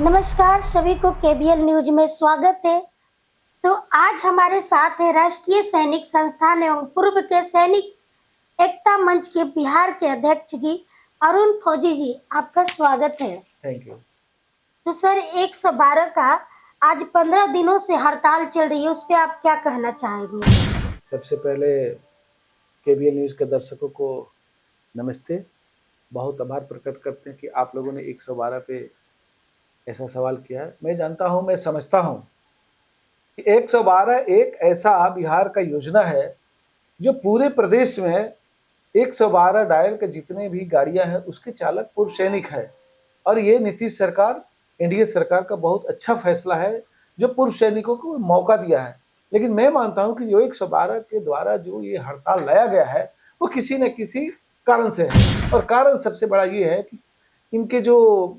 नमस्कार सभी को केबीएल न्यूज में स्वागत है। तो आज हमारे साथ है राष्ट्रीय सैनिक संस्थान एवं पूर्व के सैनिक एकता मंच के बिहार के अध्यक्ष जी अरुण फौजी जी, आपका स्वागत है। Thank you. तो सर 112 का आज 15 दिनों से हड़ताल चल रही है, उस पर आप क्या कहना चाहेंगे? सबसे पहले केबीएल न्यूज के दर्शकों को नमस्ते। बहुत आभार प्रकट करते हैं कि आप लोगों ने 112 पे ऐसा सवाल किया है। मैं जानता हूं, मैं समझता हूं कि 112 एक ऐसा बिहार का योजना है जो पूरे प्रदेश में 112 डायल के जितने भी गाड़ियां हैं उसके चालक पूर्व सैनिक है। और ये नीतीश सरकार, एनडीए सरकार का बहुत अच्छा फैसला है जो पूर्व सैनिकों को मौका दिया है। लेकिन मैं मानता हूं कि जो 112 के द्वारा जो ये हड़ताल लाया गया है वो किसी न किसी कारण से है। और कारण सबसे बड़ा ये है कि इनके जो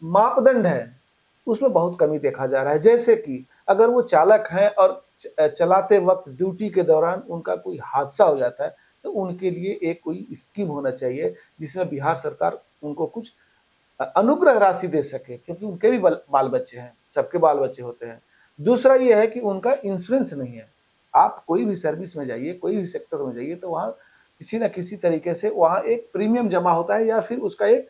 मापदंड है उसमें बहुत कमी देखा जा रहा है। जैसे कि अगर वो चालक हैं और चलाते वक्त ड्यूटी के दौरान उनका कोई हादसा हो जाता है तो उनके लिए एक कोई स्कीम होना चाहिए जिसमें बिहार सरकार उनको कुछ अनुग्रह राशि दे सके, क्योंकि उनके भी बाल बच्चे हैं, सबके बाल बच्चे होते हैं। दूसरा ये है कि उनका इंश्योरेंस नहीं है। आप कोई भी सर्विस में जाइए, कोई भी सेक्टर में जाइए तो वहाँ किसी न किसी तरीके से वहाँ एक प्रीमियम जमा होता है या फिर उसका एक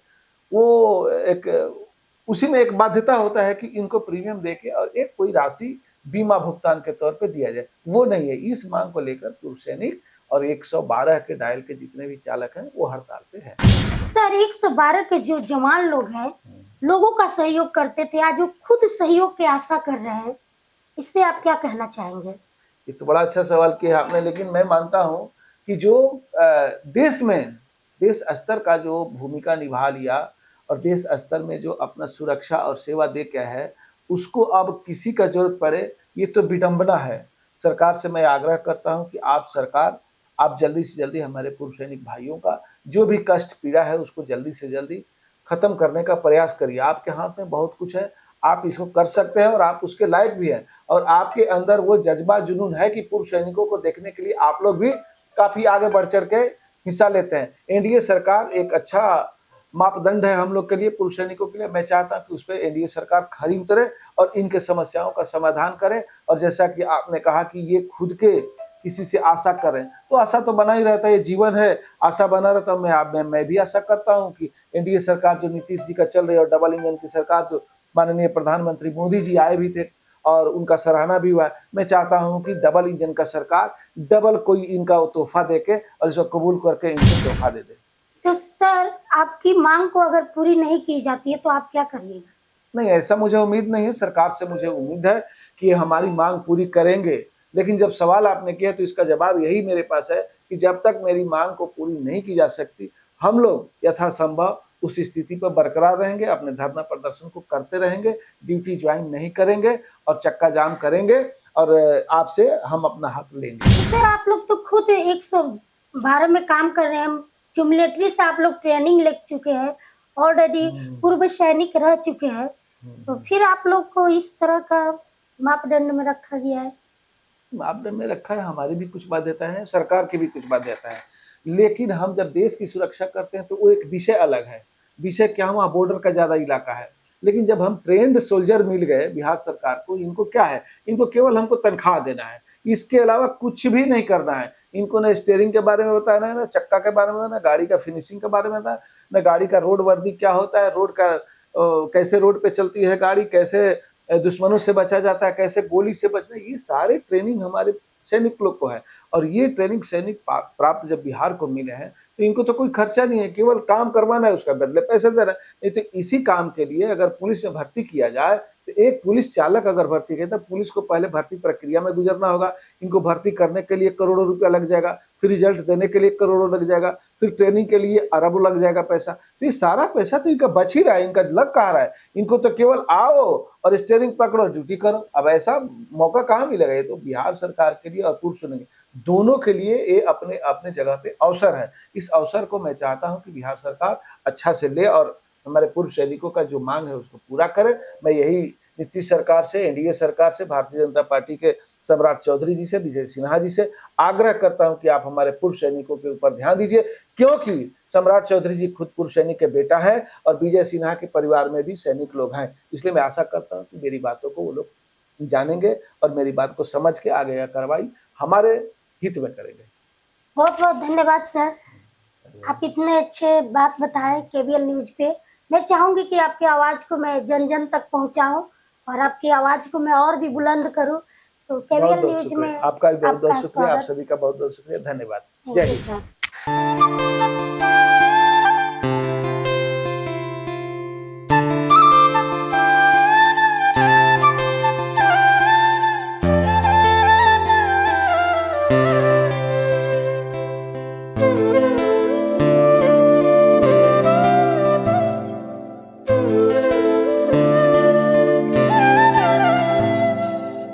उसी में एक बाध्यता होता है कि इनको प्रीमियम देके और एक कोई राशि बीमा भुगतान के तौर पे दिया जाए, वो नहीं है। इस मांग को लेकर पूर्व सैनिक और 112 के डायल के जितने भी चालक हैं वो हड़ताल पे हैं। सर 112 के जो जवान लोग हैं, लोगों का सहयोग करते थे, आज वो खुद सहयोग की आशा कर रहे हैं, इस पे आप क्या कहना चाहेंगे? ये तो बड़ा अच्छा सवाल किया आपने। लेकिन मैं मानता हूं कि जो देश में देश स्तर का जो भूमिका निभा लिया और देश स्तर में जो अपना सुरक्षा और सेवा दे के है, उसको अब किसी का जरूरत पड़े, ये तो विडंबना है। सरकार से मैं आग्रह करता हूं कि आप जल्दी से जल्दी हमारे पूर्व सैनिक भाइयों का जो भी कष्ट पीड़ा है उसको जल्दी से जल्दी खत्म करने का प्रयास करिए। आपके हाथ में बहुत कुछ है, आप इसको कर सकते हैं और आप उसके लायक भी हैं। और आपके अंदर वो जज्बा जुनून है कि पूर्व सैनिकों को देखने के लिए आप लोग भी काफी आगे बढ़ चढ़ के हिस्सा लेते हैं। एनडीए सरकार एक अच्छा मापदंड है हम लोग के लिए, पूर्व सैनिकों के लिए। मैं चाहता हूं कि उस पर एनडीए सरकार खरी उतरे और इनके समस्याओं का समाधान करे। और जैसा कि आपने कहा कि ये खुद के किसी से आशा करें, तो आशा तो बना ही रहता है, ये जीवन है, आशा बना रहता है। मैं भी आशा करता हूँ कि एनडीए सरकार जो नीतीश जी का चल रही है और डबल इंजन की सरकार जो माननीय प्रधानमंत्री मोदी जी आए भी थे और उनका सराहना भी हुआ, मैं चाहता हूं कि डबल इंजन का सरकार डबल कोई इनका तोहफा देके और इसको कबूल करके इनको तोहफा दे दे। तो सर आपकी मांग को अगर पूरी नहीं की जाती है तो आप क्या करिएगा? नहीं, ऐसा मुझे उम्मीद नहीं है। सरकार से मुझे उम्मीद है कि ये हमारी मांग पूरी करेंगे। लेकिन जब सवाल आपने किया तो इसका जवाब यही मेरे पास है कि जब तक मेरी मांग को पूरी नहीं की जा सकती, हम लोग यथासंभव उस स्थिति पर बरकरार रहेंगे, अपने धरना प्रदर्शन को करते रहेंगे, ड्यूटी ज्वाइन नहीं करेंगे और चक्का जाम करेंगे और आपसे हम अपना हक लेंगे। तो सर आप लोग तो खुद 112 में काम कर रहे हैं, जो मिलिट्री से आप लोग ट्रेनिंग ले चुके हैं, ऑलरेडी पूर्व सैनिक रह चुके हैं, तो फिर आप लोग को इस तरह का मापदंड में रखा गया है? मापदंड में रखा है, हमारी भी कुछ बाध्यता है, सरकार की भी कुछ बाध्यता है। लेकिन हम जब देश की सुरक्षा करते हैं तो वो एक विषय अलग है। विषय क्या, वहाँ बॉर्डर का ज्यादा इलाका है। लेकिन जब हम ट्रेंड सोल्जर मिल गए बिहार सरकार को, इनको क्या है, इनको केवल हमको तनख्वाह देना है, इसके अलावा कुछ भी नहीं करना है। इनको न स्टीयरिंग के बारे में बताना है, न चक्का के बारे में बताना, न गाड़ी का फिनिशिंग के बारे में बताना, न गाड़ी का रोड वर्दी क्या होता है, रोड का कैसे रोड पे चलती है गाड़ी, कैसे दुश्मनों से बचा जाता है, कैसे गोली से बचना, ये सारे ट्रेनिंग हमारे सैनिक लोग को है। और ये ट्रेनिंग सैनिक प्राप्त जब बिहार को मिले हैं तो इनको तो कोई खर्चा नहीं है, केवल काम करवाना है, उसका बदले पैसे देना है। नहीं तो इसी काम के लिए अगर पुलिस में भर्ती किया जाए तो एक पुलिस चालक अगर भर्ती किया तो पुलिस को पहले भर्ती प्रक्रिया में गुजरना होगा। इनको भर्ती करने के लिए करोड़ों रुपया लग जाएगा, फिर रिजल्ट देने के लिए करोड़ों लग जाएगा, फिर ट्रेनिंग के लिए अरबों लग जाएगा पैसा। तो ये सारा पैसा तो इनका बच ही रहा है, इनका लग कहाँ रहा है। इनको तो केवल आओ और स्टीयरिंग पकड़ो, ड्यूटी करो। अब ऐसा मौका कहाँ मिलेगा? ये तो बिहार सरकार के लिए और पूर्व सैनिक दोनों के लिए ये अपने अपने जगह पे अवसर है। इस अवसर को मैं चाहता हूं कि बिहार सरकार अच्छा से ले और हमारे पूर्व सैनिकों का जो मांग है उसको पूरा करे। मैं यही नीतीश सरकार से, एनडीए सरकार से, भारतीय जनता पार्टी के सम्राट चौधरी जी से, विजय सिन्हा जी से आग्रह करता हूं कि आप हमारे पूर्व सैनिकों के ऊपर ध्यान दीजिए, क्योंकि सम्राट चौधरी जी खुद पूर्व सैनिक के बेटा है और विजय सिन्हा के परिवार में भी सैनिक लोग हैं। इसलिए मैं आशा करता हूं कि मेरी बातों को वो लोग जानेंगे और मेरी बात को समझ के आगे का कार्रवाई हमारे हित में करेंगे। बहुत बहुत धन्यवाद सर, आप इतने अच्छे बात बताए केबीएल न्यूज पे। मैं चाहूंगी कि आपकी आवाज को मैं जन जन तक पहुंचाऊं और आपकी आवाज को मैं और भी बुलंद करूं। तो बहुत केबीएल बहुत न्यूज शुक्रिया, में आपका भी बहुत बहुत आपका शुक्रिया, आप स्वागत। सभी का बहुत बहुत शुक्रिया, धन्यवाद। थैंक जय यू हिंद। सर।